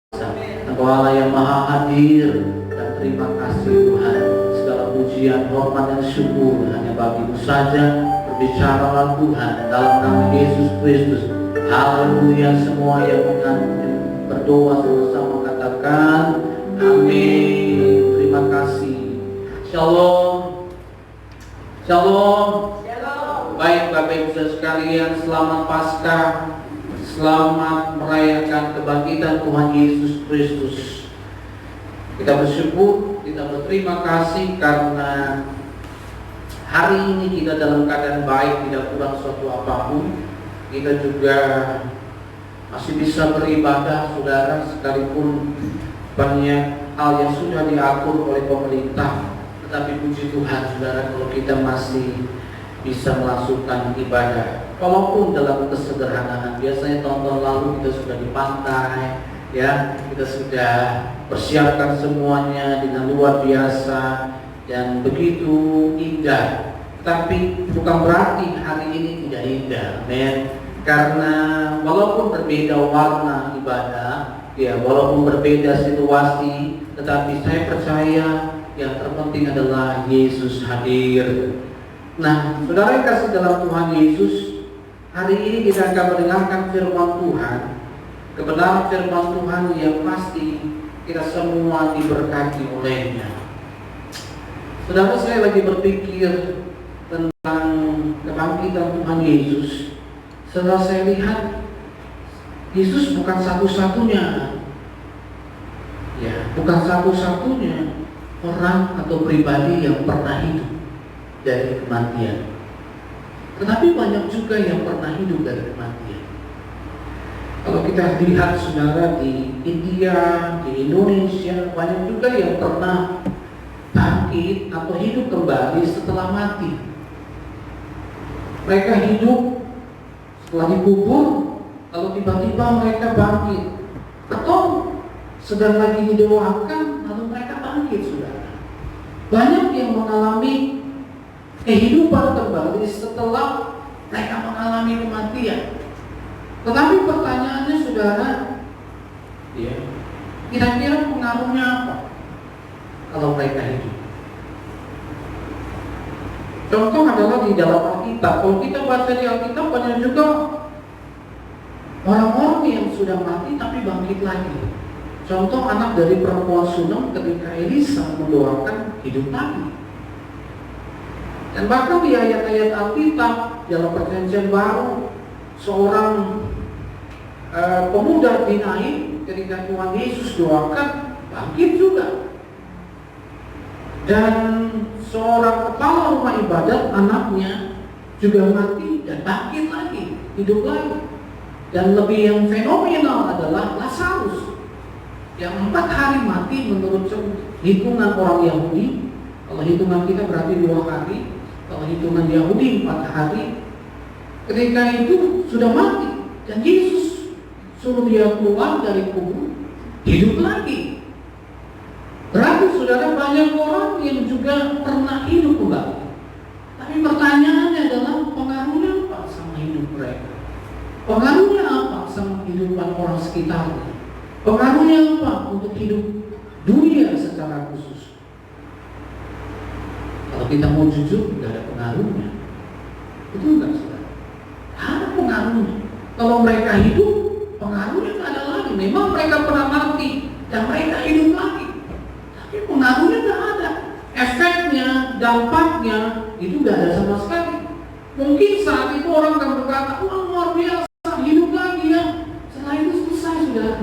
Engkau Allah yang maha hadir, dan terima kasih Tuhan. Segala pujian, hormat dan syukur hanya bagi-Mu saja. Berbicaralah Tuhan dalam nama Yesus Kristus. Haleluya. Semua yang berdoa sama-sama katakan amin. Terima kasih. Shalom. Shalom. Baik Bapak Ibu sekalian, selamat Paskah. Selamat merayakan kebangkitan Tuhan Yesus Kristus. Kita bersyukur, kita berterima kasih karena hari ini kita dalam keadaan baik, tidak kurang suatu apapun. Kita juga masih bisa beribadah, saudara, sekalipun banyak hal yang sudah diatur oleh pemerintah. Tetapi puji Tuhan, saudara, kalau kita masih bisa melangsungkan ibadah, walaupun dalam kesederhanaan. Biasanya tahun-tahun lalu kita sudah di pantai, ya, kita sudah persiapkan semuanya dengan luar biasa dan begitu indah. Tapi bukan berarti hari ini tidak indah, men. Karena walaupun berbeda warna ibadah, ya, walaupun berbeda situasi, tetapi saya percaya yang terpenting adalah Yesus hadir. Nah, saudara yang kasih dalam Tuhan Yesus, hari ini kita akan mendengarkan firman Tuhan, kebenaran firman Tuhan yang pasti kita semua diberkati olehnya. Saudara, saya lagi berpikir tentang kebangkitan Tuhan Yesus. Setelah saya lihat, Yesus bukan satu-satunya, ya, bukan satu-satunya orang atau pribadi yang pernah hidup dari kematian. Tetapi banyak juga yang pernah hidup dari kematian. Kalau kita lihat, saudara, di India, di Indonesia, banyak juga yang pernah bangkit atau hidup kembali setelah mati. Mereka hidup setelah dikubur, lalu tiba-tiba mereka bangkit. Atau sedang lagi didoakan, lalu mereka bangkit, saudara. Banyak yang mengalami kehidupan kembali setelah mereka mengalami kematian. Tetapi pertanyaannya, saudara, ya, kira-kira pengaruhnya apa kalau mereka hidup? Contoh adalah di dalam Alkitab. Kalau kita baca di Alkitab, banyak juga orang-orang yang sudah mati tapi bangkit lagi. Contoh anak dari perempuan Sunam ketika Elisa mendoakan hidup lagi. Dan bahkan di ayat-ayat Alkitab dalam Perjanjian Baru, seorang pemuda di Nain ketika Tuhan Yesus doakan bangkit juga. Dan seorang kepala rumah ibadat, anaknya juga mati dan bangkit lagi, hidup lagi. Dan lebih yang fenomenal adalah Lazarus yang 4 hari mati menurut hitungan orang Yahudi. Kalau hitungan kita berarti 2 hari. Kalau hitungan Yahudi 4 hari. Ketika itu sudah mati, dan Yesus suruh dia keluar dari kubur, hidup lagi. Berarti, saudara, banyak orang yang juga pernah hidup kembali. Tapi pertanyaannya adalah pengaruhnya apa sama hidup mereka? Pengaruhnya apa sama kehidupan orang sekitarnya? Pengaruhnya apa untuk hidup dunia secara khusus? Kalau kita mau jujur, tidak ada pengaruhnya. Betul nggak, saudara? Ada pengaruhnya. Kalau mereka hidup, pengaruhnya nggak ada lagi. Memang mereka pernah mati dan mereka hidup lagi, tapi pengaruhnya nggak ada. Efeknya, dampaknya itu nggak ada sama sekali. Mungkin saat itu orang akan berkata, wah, luar biasa, hidup lagi ya. Setelah itu selesai, saudara.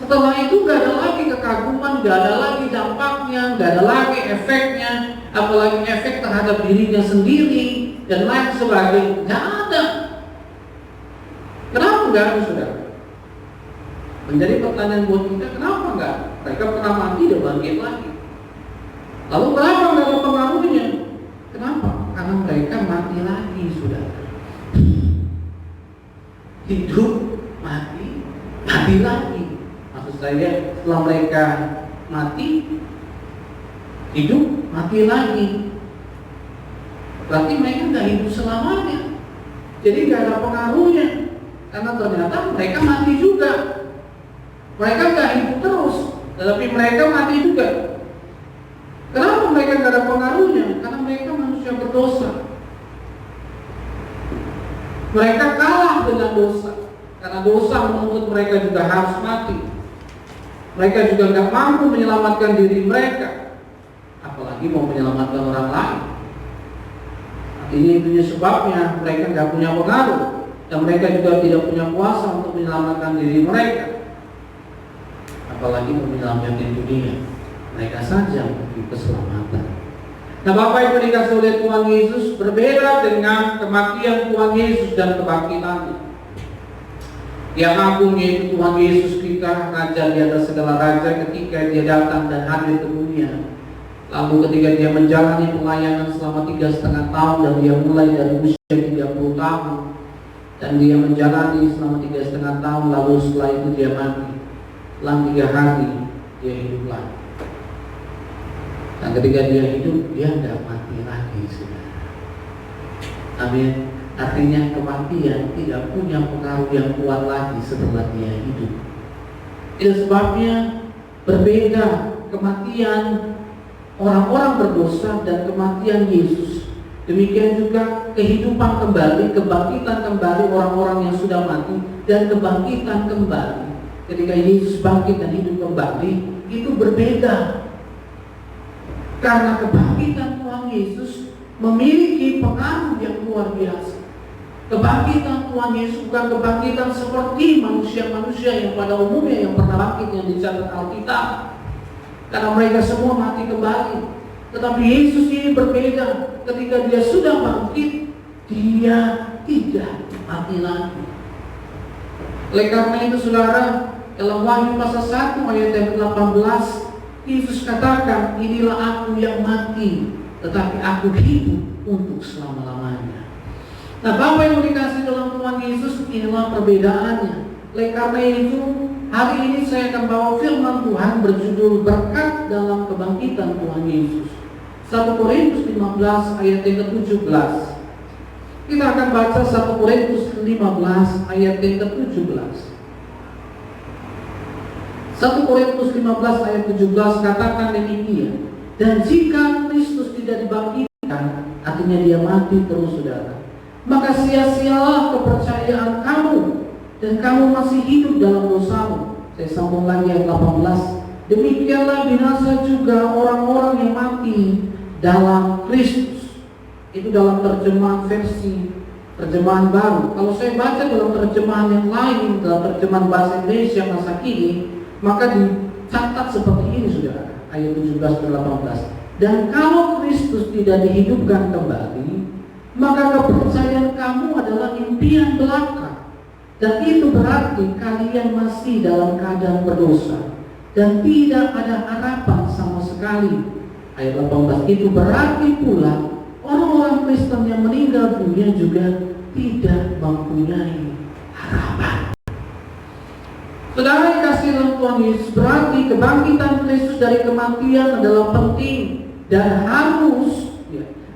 Setelah itu nggak ada lagi kekaguman, nggak ada lagi dampaknya, nggak ada lagi efeknya, apalagi efek terhadap dirinya sendiri dan lain sebagainya. Nggak ada. Kenapa nggak ada, saudara? Menjadi pertanyaan buat kita, kenapa nggak? Mereka pernah mati dan bangkit lagi. Lalu kenapa nggak ada pengaruhnya? Kenapa? Karena mereka mati lagi, saudara. Hidup, mati, mati lagi. Maksud saya, setelah mereka mati, hidup, mati lagi. Berarti mereka nggak hidup selamanya. Jadi nggak ada pengaruhnya. Karena ternyata mereka mati juga. Mereka nggak hidup terus, tetapi mereka mati juga. Kenapa mereka nggak ada pengaruhnya? Karena mereka manusia berdosa. Mereka kalah dengan dosa, karena dosa menuntut mereka juga harus mati. Mereka juga nggak mampu menyelamatkan diri mereka, apalagi mau menyelamatkan orang lain. Ini sebabnya mereka nggak punya pengaruh, dan mereka juga tidak punya kuasa untuk menyelamatkan diri mereka, apalagi mau menyelamatkan dunia. Mereka saja memiliki keselamatan. Nah, Bapak Ibu dikasih oleh Tuhan Yesus, berbeda dengan kematian Tuhan Yesus dan kebangkitannya. Yang agung yaitu Tuhan Yesus kita, Raja di atas segala raja, ketika Dia datang dan hadir ke dunia. Lalu ketika Dia menjalani pelayanan selama 3,5 tahun, dan Dia mulai dari usia 30 tahun, dan Dia menjalani selama 3,5 tahun, lalu setelah itu Dia mati. Setelah 3 hari Dia hidup lagi. Dan ketika Dia hidup, Dia tidak mati lagi, saudara. Amin. Artinya kematian tidak punya pengaruh yang kuat lagi setelah Dia hidup. Itu sebabnya berbeda kematian orang-orang berdosa dan kematian Yesus. Demikian juga kehidupan kembali, kebangkitan kembali orang-orang yang sudah mati, dan kebangkitan kembali ketika Yesus bangkit dan hidup kembali, itu berbeda. Karena kebangkitan Tuhan Yesus memiliki pengaruh yang luar biasa. Kebangkitan Tuhan Yesus bukan kebangkitan seperti manusia-manusia yang pada umumnya yang pernah bangkit yang dicatat Alkitab, karena mereka semua mati kembali. Tetapi Yesus ini berbeda. Ketika Dia sudah bangkit, Dia tidak mati lagi. Oleh karena itu, saudara, dalam Wahyu pasal 1 ayat yang ke-18, Yesus katakan, inilah aku yang mati, tetapi aku hidup untuk selama-lamanya. Nah, Bapak yang dikasih dalam Tuhan Yesus, inilah perbedaannya. Oleh karena itu, hari ini saya akan bawa firman Tuhan berjudul berkat dalam kebangkitan Tuhan Yesus. 1 Korintus 15 ayat yang ke-17. Kita akan baca 1 Korintus 15 ayat yang ke-17. 1 Korintus 15 ayat 17 katakan demikian. Dan jika Kristus tidak dibangkitkan, artinya Dia mati terus, saudara, maka sia-sialah kepercayaan kamu, dan kamu masih hidup dalam dosamu. Saya sambung lagi ayat 18. Demikianlah binasa juga orang-orang yang mati dalam Kristus. Itu dalam terjemahan terjemahan baru. Kalau saya baca dalam terjemahan yang lain, dalam terjemahan bahasa Indonesia masa kini, maka dicatat seperti ini, saudara, ayat 17 dan 18. Dan kalau Kristus tidak dihidupkan kembali, maka kepercayaan kamu adalah impian belaka, dan itu berarti kalian masih dalam keadaan berdosa dan tidak ada harapan sama sekali. Ayat 18, itu berarti pula orang-orang Kristen yang meninggal dunia juga tidak mempunyai harapan. Saudara yang kasih dalam Tuhan Yesus, berarti kebangkitan Kristus dari kematian adalah penting dan harus,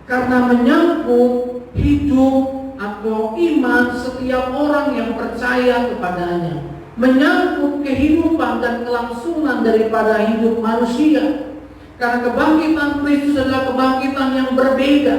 karena menyangkut hidup atau iman setiap orang yang percaya kepadanya, menyangkut kehidupan dan kelangsungan daripada hidup manusia. Karena kebangkitan Kristus adalah kebangkitan yang berbeda,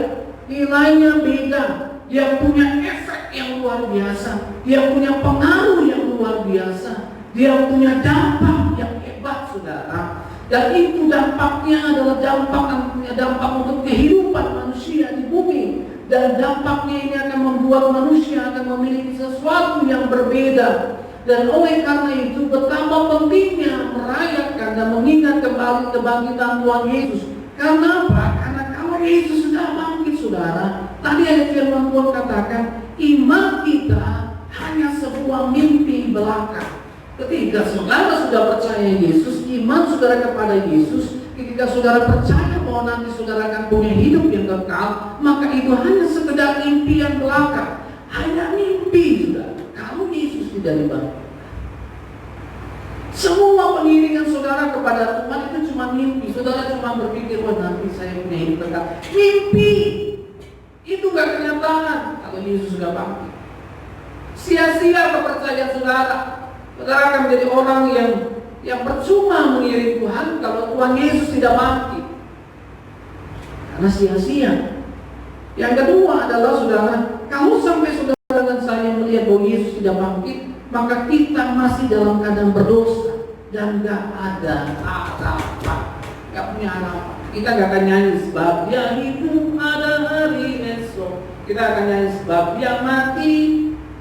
nilainya beda, dia punya efek yang luar biasa, dia punya pengaruh yang luar biasa, dia punya dampak yang hebat, saudara. Dan itu dampaknya adalah dampak untuk kehidupan manusia di bumi. Dan dampaknya ini akan membuat manusia akan memiliki sesuatu yang berbeda. Dan oleh karena itu betapa pentingnya merayakan dan mengingat kembali kebangkitan Tuhan Yesus. Karena apa? Karena kalau Yesus sudah bangkit, saudara, tadi ayat firman Tuhan katakan, iman kita hanya sebuah mimpi belaka. Ketika saudara sudah percaya Yesus, iman saudara kepada Yesus, ketika saudara percaya bahwa nanti saudara akan punya hidup yang kekal, maka itu hanya sekedar impian belaka, hanya mimpi, saudara. Kalau Yesus tidak dibangkitkan, semua pengiringan saudara kepada Tuhan itu cuma mimpi. Saudara cuma berpikir, wah nanti saya punya hidup kekal. Mimpi itu gak kenyataan kalau Yesus sudah bangkit. Sia-sia kepercayaan saudara. Saudara akan menjadi orang yang percuma mengiring Tuhan kalau Tuhan Yesus tidak bangkit, karena sia-sia. Yang kedua adalah saudara, kalau sampai saudara dan saya melihat bahwa Yesus tidak bangkit, maka kita masih dalam keadaan berdosa dan gak ada harapan, gak punya harapan. Kita gak akan nyanyi sebab dia hidup ada hari esok. Kita akan nyanyi sebab dia mati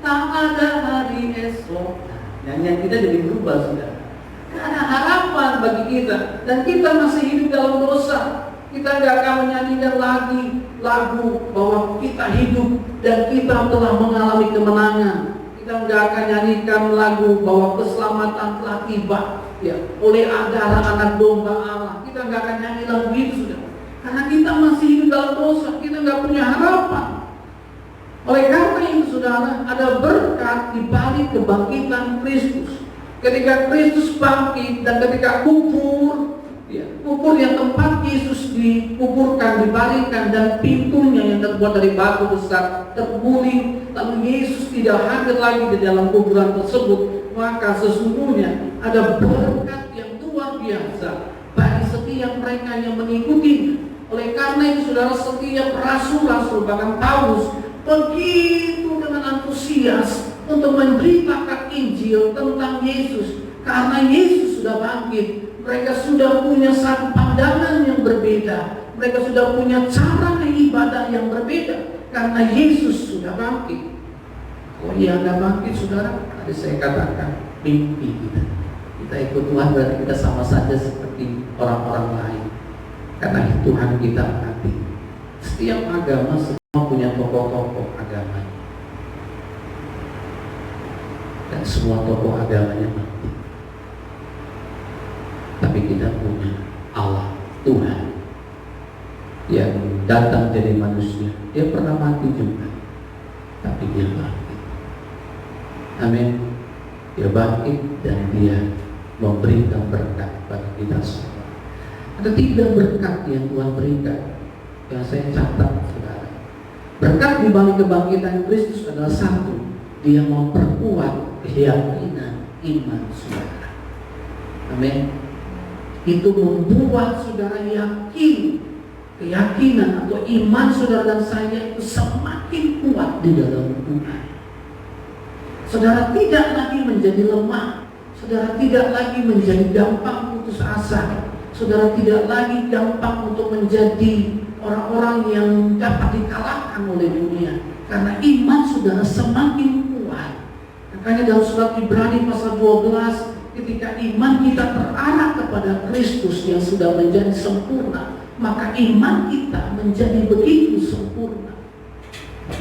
tak ada hari esok. Nyanyian kita jadi berubah, saudara. Gak ada harapan bagi kita, dan kita masih hidup dalam dosa. Kita gak akan menyanyikan lagi lagu bahwa kita hidup dan kita telah mengalami kemenangan. Kita gak akan nyanyikan lagu bahwa keselamatan telah tiba ya oleh darah anak domba Allah. Kita gak akan nyanyi lagu itu, sudah, karena kita masih hidup dalam dosa. Kita gak punya harapan. Oleh karena itu, saudara, ada berkat di balik kebangkitan Kristus. Ketika Kristus bangkit dan ketika kubur yang tempat Yesus dikuburkan, dibaringkan, dan pintunya yang terbuat dari batu besar terguling, lalu Yesus tidak hadir lagi di dalam kuburan tersebut, maka sesungguhnya ada berkat yang luar biasa bagi setiap mereka yang mengikuti. Oleh karena itu, saudara, setiap rasul-rasul, bahkan Paulus, begitu dengan antusias untuk memberitakan Injil tentang Yesus, karena Yesus sudah bangkit. Mereka sudah punya satu pandangan yang berbeda. Mereka sudah punya cara ibadah yang berbeda, karena Yesus sudah bangkit. Oh iya, nggak bangkit, saudara? Tadi saya katakan mimpi kita. Kita ikut Tuhan berarti kita sama saja seperti orang-orang lain, karena Tuhan kita mati. Setiap agama semua punya tokoh-tokoh agama, dan semua tokoh agamanya mati. Tapi kita punya Allah, Tuhan, yang datang jadi manusia. Dia pernah mati juga, tapi dia bangkit. Amin. Dia bangkit dan dia memberikan berkat bagi kita semua. Ada 3 berkat yang Tuhan berikan, yang saya catat, saudara. Berkat di balik kebangkitan Kristus adalah 1, dia memperkuat keyakinan iman saudara. Amin. Itu membuat saudara yakin, keyakinan atau iman saudara dan saya itu semakin kuat di dalam Tuhan. Saudara tidak lagi menjadi lemah, saudara tidak lagi menjadi gampang putus asa, saudara tidak lagi gampang untuk menjadi orang-orang yang dapat dikalahkan oleh dunia, karena iman saudara semakin kuat. Makanya dalam surat Ibrani pasal 12, ketika iman kita terarah kepada Kristus yang sudah menjadi sempurna, maka iman kita menjadi begitu sempurna.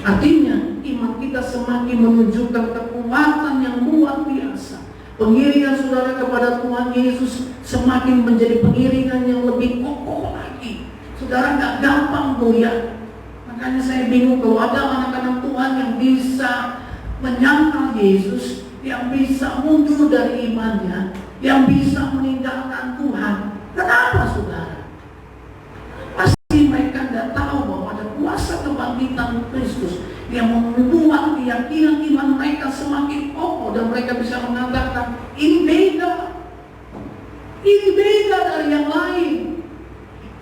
Artinya iman kita semakin menunjukkan kekuatan yang luar biasa. Pengiringan saudara kepada Tuhan Yesus semakin menjadi pengiringan yang lebih kokoh lagi. Saudara gak gampang goyah. Makanya saya bingung kalau ada anak-anak Tuhan yang bisa menyangkal Yesus, yang bisa mundur dari imannya, yang bisa meninggalkan Tuhan. Kenapa, saudara? Pasti mereka tidak tahu bahwa ada kuasa kebangkitan Kristus yang membuat keyakinan iman mereka semakin kokoh, dan mereka bisa mengatakan, ini beda dari yang lain.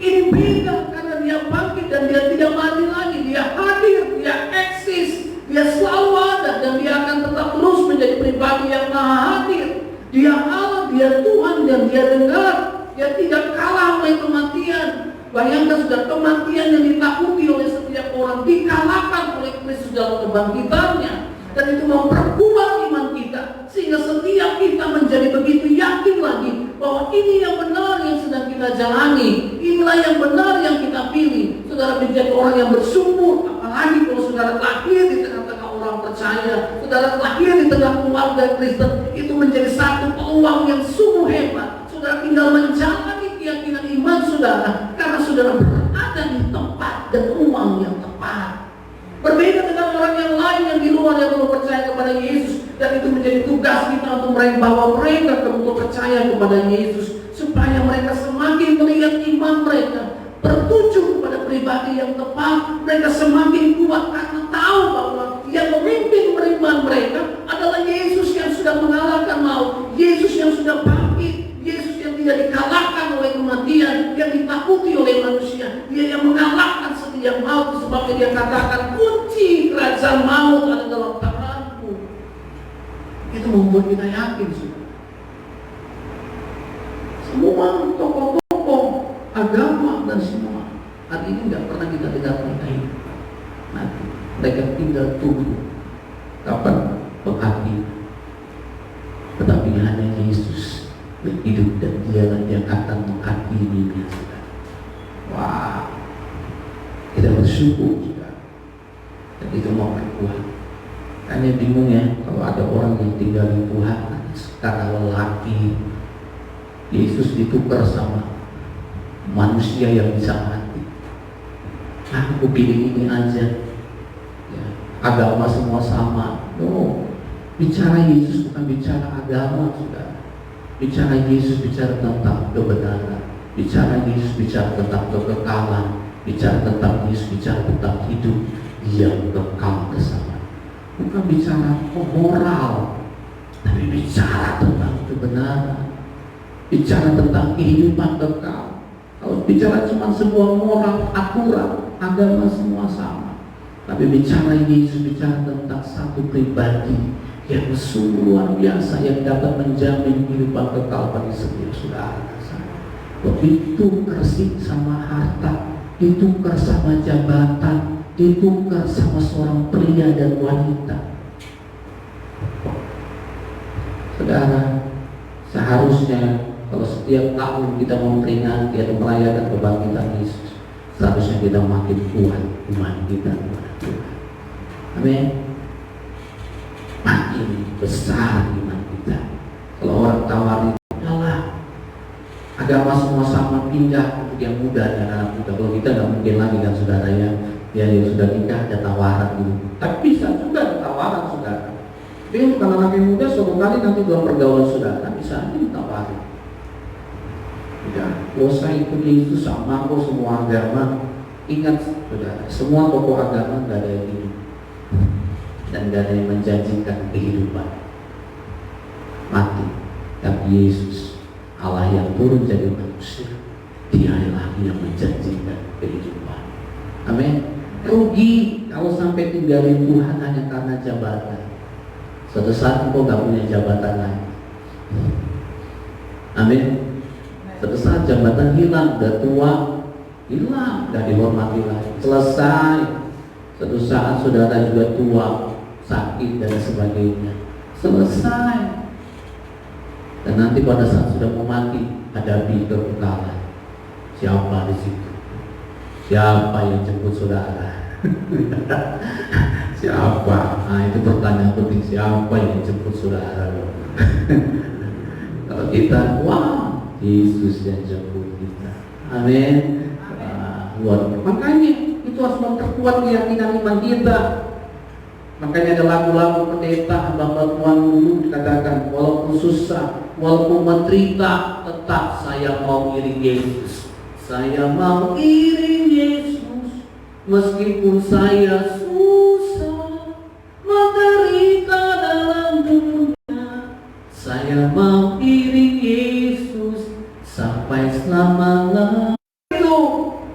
Ini beda karena dia bangkit dan dia tidak mati lagi. Dia hadir, dia eksis, dia selalu ada, dan dia akan tetap terus menjadi pribadi yang maha hadir. Dia Allah, dia Tuhan, dan dia dengar. Dia tidak kalah oleh kematian. Bayangkan sudah, kematian yang ditakuti oleh setiap orang dikalahkan oleh Kristus dalam kebangkitannya. Dan itu memperkuat iman kita, sehingga setiap kita menjadi begitu yakin lagi bahwa ini yang benar yang sedang kita jalani, inilah yang benar yang kita pilih. Saudara menjadi orang yang bersyukur, apalagi kalau saudara lahir di tengah-tengah orang percaya, saudara lahir di tengah keluarga Kristen, itu menjadi satu peluang yang sungguh hebat. Saudara tinggal menjalani keyakinan iman saudara, karena saudara berada di tempat dan ruang yang tepat. Berbeda dengan orang yang lain yang di luar yang belum percaya kepada Yesus, dan itu menjadi tugas kita untuk membawa mereka untuk percaya kepada Yesus, supaya mereka semakin melihat iman mereka bertuju kepada pribadi yang tepat. Mereka semakin kuat karena tahu bahwa yang memimpin beriman mereka adalah Yesus yang sudah mengalahkan maut katakan kunci kerajaan maut ada dalam tanganku. Itu membuat kita yakin sudah. Semua tokoh-tokoh agama dan semua hari ini nggak pernah kita dengar mereka hidup mati. Mereka tinggal tunggu kapan penghakiman. Tetapi hanya Yesus yang hidup dan dialah yang akan menghakimi kita. Wah, kita bersyukur juga. Dan itu memperkuat. Hanya bingung ya kalau ada orang yang tinggal di Tuhan secara lelaki. Yesus ditukar sama manusia yang bisa mati. Aku pilih ini aja. Ya, agama semua sama. No, bicara Yesus bukan bicara agama, sudah. Bicara Yesus bicara tentang kebenaran. Bicara Yesus bicara tentang kekekalan. Bicara tentang Yesus bicara tentang hidup yang kekal bersama. Bukan bicara moral, tapi bicara tentang kebenaran. Bicara tentang kehidupan kekal. Kalau bicara cuma sebuah moral, aturan, agama semua sama. Tapi bicara Yesus bicara tentang satu pribadi yang sungguh luar biasa, yang dapat menjamin kehidupan kekal bagi setiap saudara. Begitu kersik sama harta, ditukar sama jabatan, ditukar sama seorang pria dan wanita. Saudara, seharusnya kalau setiap tahun kita memperingati atau merayakan kebangkitan Yesus, seharusnya kita makin kuat iman kita kepada Tuhan. Amin. Makin besar iman kita. Kalau orang tawari, Allah, agama semua sama, pindah untuk yang muda dan anak muda. Kalau kita nggak mungkin lagi kan saudara ya, yang sudah nikah ada tawaran gitu. Tapi bisa juga ada tawaran saudara. Tapi untuk anak yang muda suatu kali nanti dalam pergaulan saudara bisa aja ditawarin. Ya, dosa itu Yesus sama kok semua agama. Ingat saudara, semua tokoh agama nggak ada yang hidup dan nggak ada yang menjanjikan kehidupan mati. Tapi Yesus, Allah yang turun jadi manusia, Dialah yang menjanjikan kehidupan. Amin. Rugi kalau sampai tinggalin Tuhan hanya karena jabatan. Suatu saat engkau nggak punya jabatan lagi. Amin. Suatu saat jabatan hilang, udah tua, hilang, gak dihormati lagi. Selesai. Suatu saat saudara juga tua, sakit dan sebagainya. Selesai. Dan nanti pada saat sudah mau mati, hadapi kekekalan. Siapa di situ? Siapa yang jemput saudara? Siapa? Nah itu pertanyaan penting. Siapa yang jemput saudara? Kalau kita, wah, Yesus yang jemput kita. Amin. Luar biasa. Makanya itu harus memperkuat keyakinan iman kita. Makanya ada lagu-lagu pendeta hamba Tuhan dulu dikatakan, walaupun susah, walaupun menderita, tetap saya mau iring Yesus. Saya mau iring Yesus, meskipun saya susah menderita dalam dunia. Saya mau iring Yesus sampai selama-lamanya. Itu,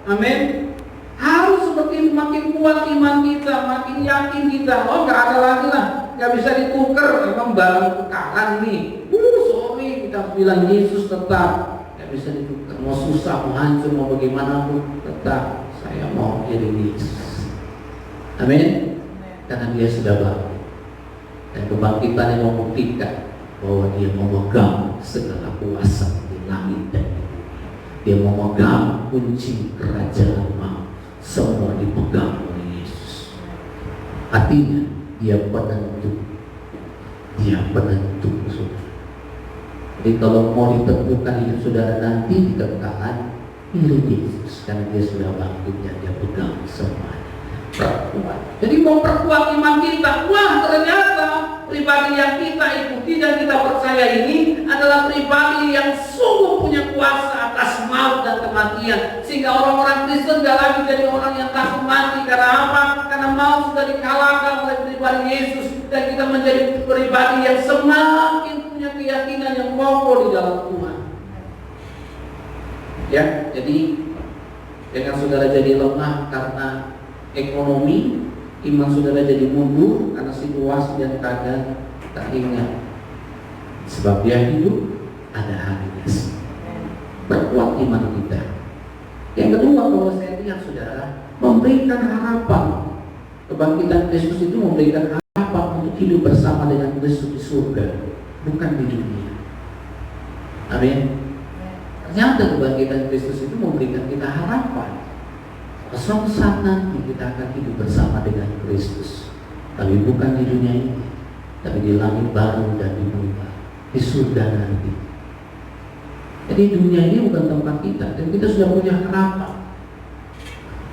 amin. Harus seperti itu, makin kuat iman kita, makin yakin kita. Oh, nggak ada lagi lah, nggak bisa ditukar. Emang barang tukaran nih. Sorry, kita bilang Yesus tetap nggak bisa ditukar. Mau susah, mau hancur, mau bagaimanapun, tetap saya mau iring Yesus. Amin. Karena Dia sudah bangkit dan kebangkitan yang membuktikan bahwa Dia memegang segala kuasa di langit dan di bumi. Dia memegang kunci kerajaan maut. Semua dipegang oleh Yesus. Artinya Dia penentu. Dia penentu saudara. Jadi kalau mau ditentukan hidup saudara nanti di kekekalan, iring Yesus. Karena Dia sudah bangkit dan Dia pegang semuanya. Perkuat. Jadi mau perkuat iman kita. Wah, ternyata pribadi yang kita ikuti dan kita percaya ini adalah pribadi yang sungguh punya kuasa atas maut dan kematian. Sehingga orang-orang Kristen gak lagi jadi orang yang takut mati. Karena apa? Karena maut sudah dikalahkan oleh pribadi Yesus. Dan kita menjadi pribadi yang semakin punya keyakinan yang kokoh di dalam Tuhan. Ya, jadi jangan saudara jadi lemah karena ekonomi, iman saudara jadi mundur karena situasi dan keadaan tak ingat. Sebab dia hidup, ada harinya. Perkuat iman kita. Yang kedua, kalau saya lihat saudara, memberikan harapan. Kebangkitan Kristus itu memberikan harapan untuk hidup bersama dengan Kristus di surga, bukan di dunia. Amin. Ternyata kebangkitan Kristus itu memberikan kita harapan. Suatu saat nanti kita akan hidup bersama dengan Kristus, tapi bukan di dunia ini, tapi di langit baru dan di bumi baru, di surga nanti. Jadi dunia ini bukan tempat kita, dan kita sudah punya harapan.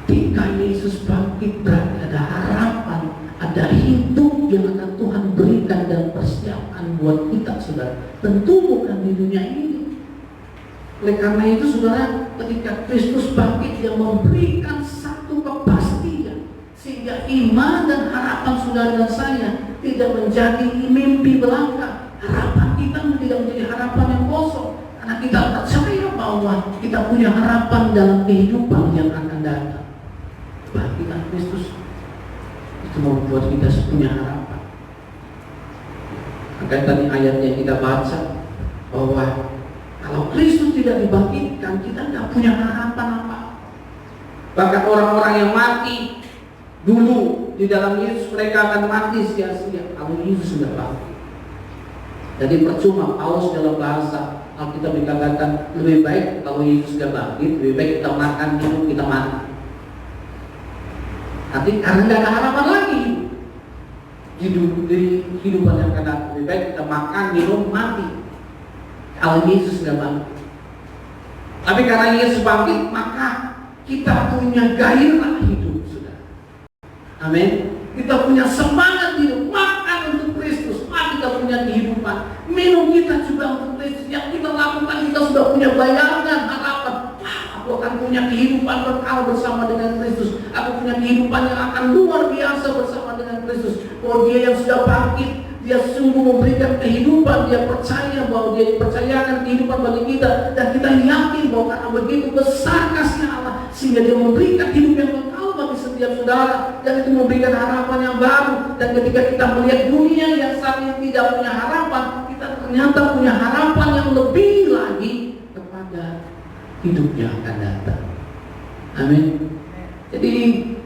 Ketika Yesus bangkit, berarti ada harapan, ada hidup yang akan Tuhan berikan dan persiapkan buat kita, saudara. Tentu bukan di dunia ini. Oleh karena itu, saudara, ketika Kristus bangkit, Dia memberikan satu kepastian, sehingga iman dan harapan saudara dan saya tidak menjadi mimpi belaka. Harapan kita tidak menjadi harapan yang kosong, karena kita percaya bahwa kita punya harapan dalam kehidupan yang akan datang. Kebangkitan Kristus itu membuat kita punya harapan. Makanya tadi ayat yang kita baca, bahwa kalau Kristus tidak dibangkitkan, kita tidak punya harapan apa. Bahkan orang-orang yang mati dulu di dalam Yesus, mereka akan mati sia-sia kalau Yesus sudah bangkit. Jadi percuma Paulus dalam bahasa Alkitab dikatakan, lebih baik kalau Yesus sudah bangkit, lebih baik kita makan, minum, kita mati. Nanti karena tidak ada harapan lagi di kehidupan yang akan datang, lebih baik kita makan, minum, mati. Kalau Yesus sudah bangkit. Tapi karena Yesus bangkit, maka kita punya gairah hidup, saudara. Amin. Kita punya semangat hidup. Makan untuk Kristus, kita punya kehidupan. Minum kita juga untuk Kristus. Yang kita lakukan, kita sudah punya bayangan, harapan. Aku akan punya kehidupan kekal bersama dengan Kristus. Aku punya kehidupan yang akan luar biasa bersama dengan Kristus. Oh, Dia yang sudah bangkit, Dia sungguh memberikan kehidupan. Dia percaya bahwa Dia dipercayakan kehidupan bagi kita, dan kita yakin bahwa karena begitu besar kasih Allah, sehingga Dia memberikan hidup yang kekal bagi setiap saudara, dan itu memberikan harapan yang baru. Dan ketika kita melihat dunia yang saat ini tidak punya harapan, kita ternyata punya harapan yang lebih lagi kepada hidup yang akan datang. Amin. Jadi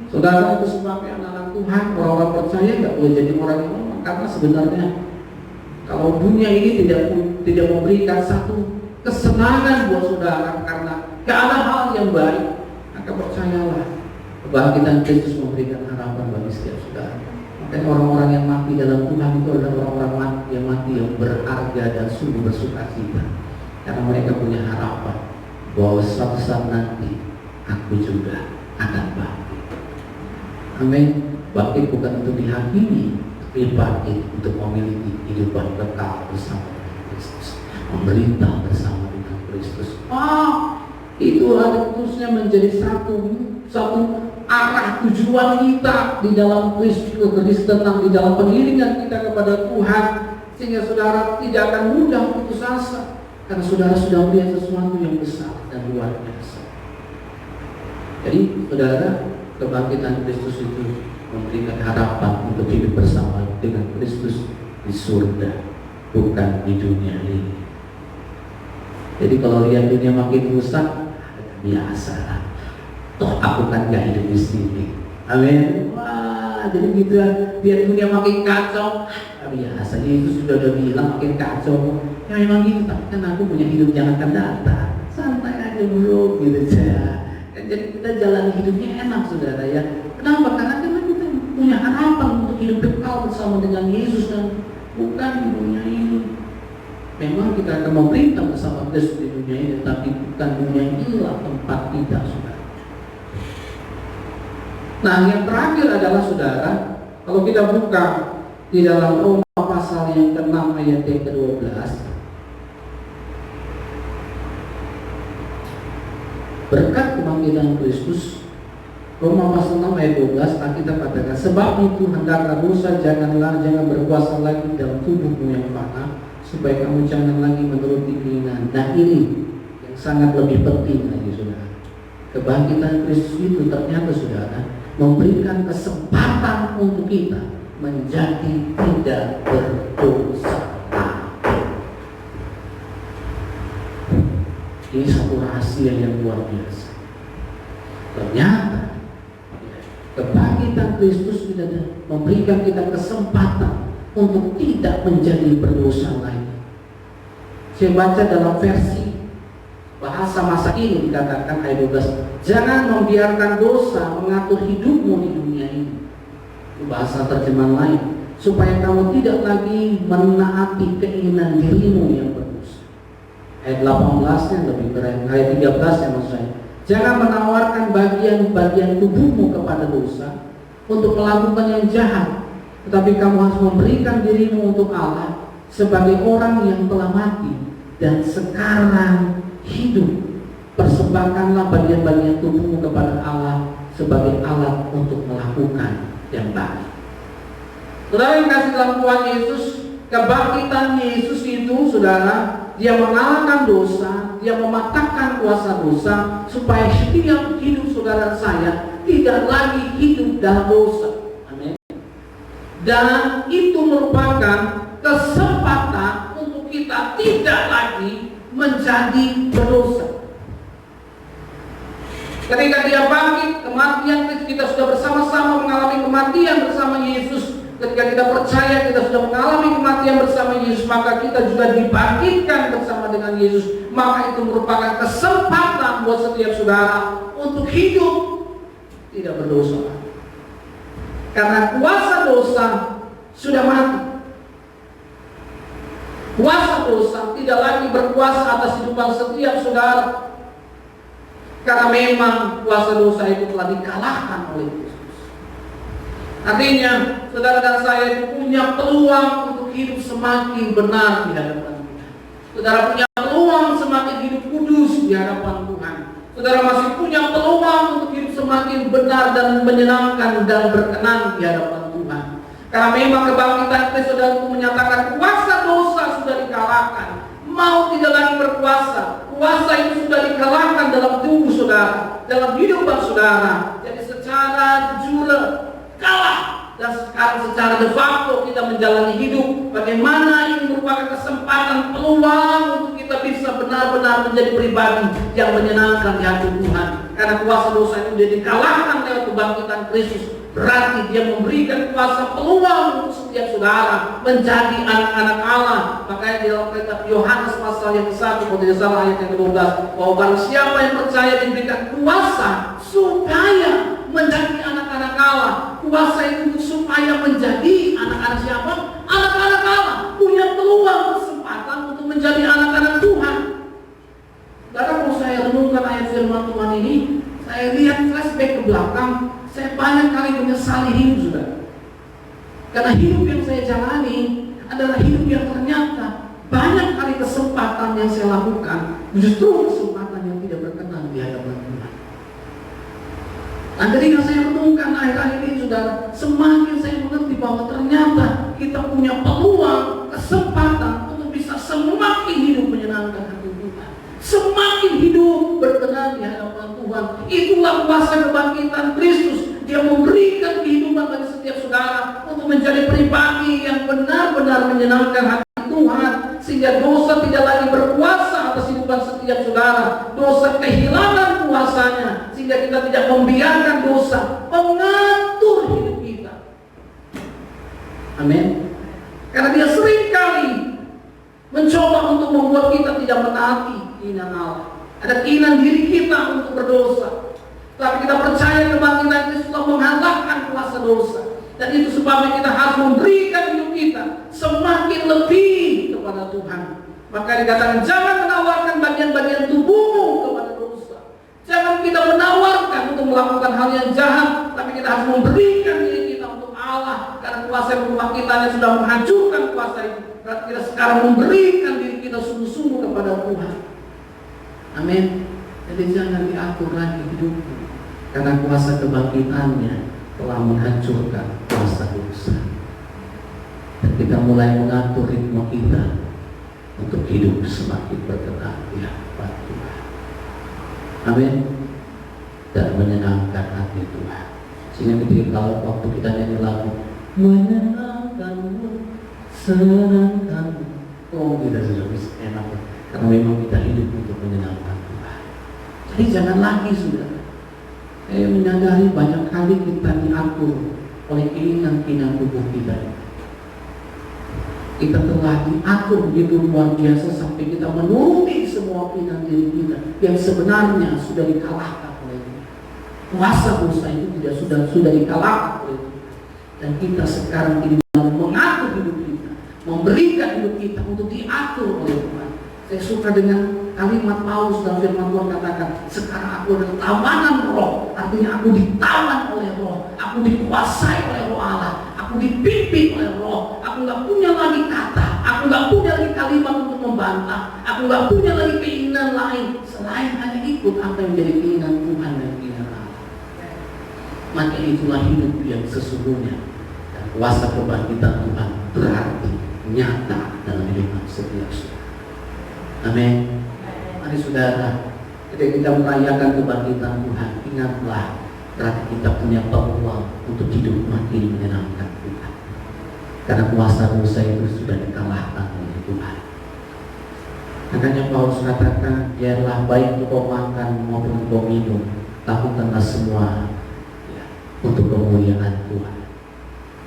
saudara, itu sebagai anak-anak Tuhan, orang-orang percaya nggak boleh jadi orang yang lemah, karena sebenarnya kalau dunia ini tidak memberikan satu kesenangan buat saudara karena gak ada hal yang baik, maka percayalah kebangkitan Kristus memberikan harapan bagi setiap saudara. Makanya orang-orang yang mati dalam Tuhan itu adalah orang-orang yang mati yang berharga dan sungguh bersukacita, karena mereka punya harapan bahwa suatu saat nanti aku juga akan bangkit. Amin. Bangkit bukan untuk dihakimi, tapi bangkit untuk memiliki kehidupan kekal bersama dengan Kristus, memerintah bersama dengan Kristus. Itu ada terusnya menjadi satu arah tujuan kita di dalam Kristenan, di dalam pengiringan kita kepada Tuhan, sehingga saudara tidak akan mudah putus asa, karena saudara sudah melihat sesuatu yang besar dan luar biasa. Jadi saudara, kebangkitan Kristus itu memberikan harapan untuk hidup bersama dengan Kristus di surga, bukan di dunia ini. Jadi kalau lihat dunia makin rusak, biasa. Toh aku kan gak hidup di sini. Amin. Wah, jadi gitu ya. Lihat dunia makin kacau, biasa. Yesus sudah bilang makin kacau. Ya memang gitu, tapi kan aku punya hidup yang akan datang. Santai aja bro, gitu aja. Jadi kita jalani hidupnya enak, saudara ya. Kenapa? Karena kita punya harapan untuk hidup kekal bersama dengan Yesus, dan bukan di dunia ini. Memang kita akan memerintah bersama Kristus di dunia ini, tapi bukan dunia inilah tempat kita, saudara. Nah, yang terakhir adalah saudara, kalau kita buka di dalam Roma pasal yang ke-6 ayat yang ke-12, berkat kebangkitan Kristus, Roma pasal 6 ayat 12, Alkitab katakan, sebab itu hendaklah dosa jangan berkuasa lagi dalam tubuhmu yang fana, supaya kamu jangan lagi menuruti keinginan. Nah, ini yang sangat lebih penting lagi, saudara. Kebangkitan Kristus itu ternyata, saudara, memberikan kesempatan untuk kita menjadi tidak berdosa. Ini satu rahasia yang luar biasa. Ternyata kebangkitan Kristus tidak memberikan kita kesempatan untuk tidak menjadi berdosa lagi. Saya baca dalam versi bahasa masa ini dikatakan ayat 12, jangan membiarkan dosa mengatur hidupmu di dunia ini. Itu bahasa terjemahan lain, supaya kamu tidak lagi menaati keinginan dirimu yang berdosa. Ayat 18-nya lebih keren, ayat 13-nya maksud saya. Jangan menawarkan bagian-bagian tubuhmu kepada dosa untuk melakukan yang jahat, tetapi kamu harus memberikan dirimu untuk Allah sebagai orang yang telah mati dan sekarang hidup. Persembahkanlah bagian-bagian tubuhmu kepada Allah sebagai alat untuk melakukan yang baik. Saudara yang kasih dalam Tuhan Yesus, kebangkitan Yesus itu, saudara, Dia mengalahkan dosa, Dia mematahkan kuasa dosa, supaya setiap hidup saudara dan saya tidak lagi hidup dalam dosa. Amin. Dan itu merupakan kesempatan untuk kita tidak lagi menjadi berdosa. Ketika Dia bangkit, kematian kita sudah bersama-sama mengalami kematian bersama Yesus. Ketika kita percaya kita sudah mengalami kematian bersama Yesus, maka kita juga dibangkitkan bersama dengan Yesus. Maka itu merupakan kesempatan buat setiap saudara untuk hidup tidak berdosa. Karena kuasa dosa sudah mati. Kuasa dosa tidak lagi berkuasa atas kehidupan setiap saudara. Karena memang kuasa dosa itu telah dikalahkan oleh Yesus. Artinya, saudara dan saya itu punya peluang untuk hidup semakin benar di hadapan Tuhan. Saudara punya peluang semakin hidup kudus di hadapan Tuhan. Saudara masih punya peluang untuk hidup semakin benar dan menyenangkan dan berkenan di hadapan Tuhan. Karena memang kebangkitan Kristus saudara itu menyatakan kuasa dosa sudah dikalahkan. Mau tidak lagi berkuasa. Kuasa itu sudah dikalahkan dalam tubuh saudara, dalam hidupan saudara. Jadi secara jujur kalah, dan sekarang secara de facto kita menjalani hidup. Bagaimana ini merupakan kesempatan, peluang untuk kita bisa benar-benar menjadi pribadi yang menyenangkan di hati Tuhan. Karena kuasa dosa itu sudah dikalahkan lewat kebangkitan Kristus. Berarti Dia memberikan kuasa peluang untuk setiap saudara menjadi anak-anak Allah. Makanya di dalam kitab Yohanes pasal yang ke-1, kalau tidak salah ayat yang ke-12, bahwa barang siapa yang percaya diberikan kuasa supaya menjadi anak-anak Allah. Kuasa itu supaya menjadi anak-anak siapa? Anak-anak Allah. Punya peluang, kesempatan untuk menjadi anak-anak Tuhan. Karena kalau saya renungkan ayat firman Tuhan ini, saya lihat flashback ke belakang, saya banyak kali menyesali hidup sudah. Karena hidup yang saya jalani adalah hidup yang ternyata banyak kali kesempatan yang saya lakukan justru kesempatan yang tidak berkenan di hadapan Tuhan. Nah, ketika saya renungkan akhir-akhir ini, saudara, semakin saya mengerti bahwa ternyata kita punya peluang, kesempatan untuk bisa semakin hidup menyenangkan hati Tuhan, semakin hidup berkenan di hadapan Tuhan. Itulah kuasa kebangkitan Kristus. Dia memberikan kehidupan bagi setiap saudara untuk menjadi pribadi yang benar-benar menyenangkan hati Tuhan, sehingga dosa tidak lagi berkuasa atas kehidupan setiap saudara. Dosa kehilangan kuasanya, sehingga kita tidak membiarkan dosa mengatur hidup kita. Amin. Karena dia sering kali mencoba untuk membuat kita tidak menaati keinginan Allah. Ada keinginan diri kita untuk berdosa, tapi kita percaya kebangkitan Kristus telah mengalahkan kuasa dosa. Dan itu sebabnya kita harus memberikan hidup kita semakin lebih kepada Tuhan. Maka dikatakan jangan menawarkan bagian-bagian tubuhmu kepada dosa. Jangan kita menawarkan untuk melakukan hal yang jahat, tapi kita harus memberikan diri kita untuk Allah. Karena kuasa kebangkitannya sudah menghancurkan kuasa itu. Berarti kita sekarang memberikan diri kita sungguh-sungguh kepada Tuhan. Amin. Jadi jangan diatur lagi hidupmu, karena kuasa kebangkitannya telah menghancurkan kuasa dosa. Dan kita mulai mengatur ritme kita untuk hidup semakin berkenan di hadapan Tuhan. Amin. Dan menyenangkan hati Tuhan Sehingga ketika kalau waktu kita nyanyi lagu menyenangkanmu, senangkanmu, oh kita sudah bisa enak, karena memang kita hidup untuk menyenangkan Tuhan. Jadi jangan lagi sudah. Saya menyadari banyak kali kita diatur oleh keinginan-keinginan tubuh kita. Kita telah diatur begitu luar biasa sampai kita menuruti semua keinginan diri kita yang sebenarnya sudah dikalahkan oleh Dia. Kuasa dosa itu sudah dikalahkan oleh Dia. Dan kita sekarang ini mengatur hidup kita, memberikan hidup kita untuk diatur oleh Tuhan. Saya suka dengan kalimat Paulus dalam firman Tuhan katakan, sekarang aku adalah tawanan roh, artinya aku ditawan oleh roh, aku dikuasai oleh roh Allah, aku dipimpin oleh roh, aku gak punya lagi kata, aku gak punya lagi kalimat untuk membantah, aku gak punya lagi keinginan lain selain hanya ikut apa yang menjadi keinginan Tuhan dan keinginan Allah. Maka itulah hidup yang sesungguhnya, dan kuasa kebangkitan Tuhan berarti nyata dalam hidup setiap saudara. Amin. Mari saudara, ketika kita merayakan kebangkitan Tuhan, ingatlah berarti kita punya peluang untuk hidup makin menyenangkan Tuhan. Karena kuasa dosa itu sudah dikalahkan oleh Tuhan. Makanya Paulus katakan, biarlah baik engkau makan maupun engkau minum, lakukanlah semua untuk kemuliaan Tuhan.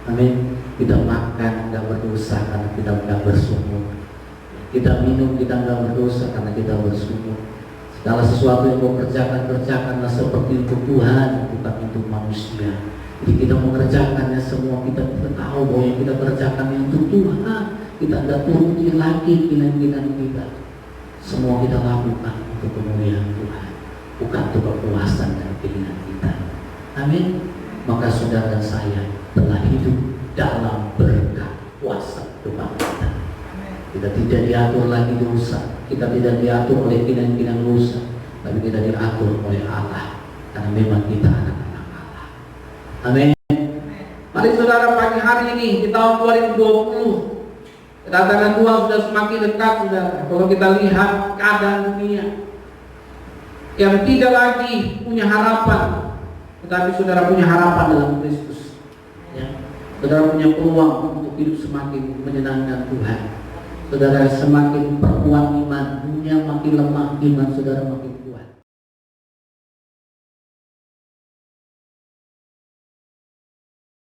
Amin. Kita makan enggak berdosa karena kita enggak bersumur. Kita minum, kita enggak berdosa karena kita bersumur. Segala sesuatu yang kau kerjakanlah seperti untuk Tuhan, bukan untuk manusia. Jadi kita mengerjakannya semua, kita tahu bahwa yang kita kerjakan untuk Tuhan. Kita tidak turuti lagi keinginan kita. Semua kita lakukan untuk kemuliaan Tuhan, bukan untuk kepuasan dan keinginan kita. Amin. Maka saudara dan saya telah hidup dalam berkat kuasa Tuhan kita. Kita tidak diatur lagi dosa, kita tidak diatur oleh keinginan-keinginan dosa, tapi kita diatur oleh Allah, karena memang kita anak-anak Allah. Amin. Mari saudara, pagi hari ini di tahun 2020 kedatangan Tuhan sudah semakin dekat saudara. Kalau kita lihat keadaan dunia yang tidak lagi punya harapan, tetapi saudara punya harapan dalam Kristus ya. Saudara punya peluang untuk hidup semakin menyenangkan Tuhan. Saudara semakin perkuat iman, dunia makin lemah, iman saudara makin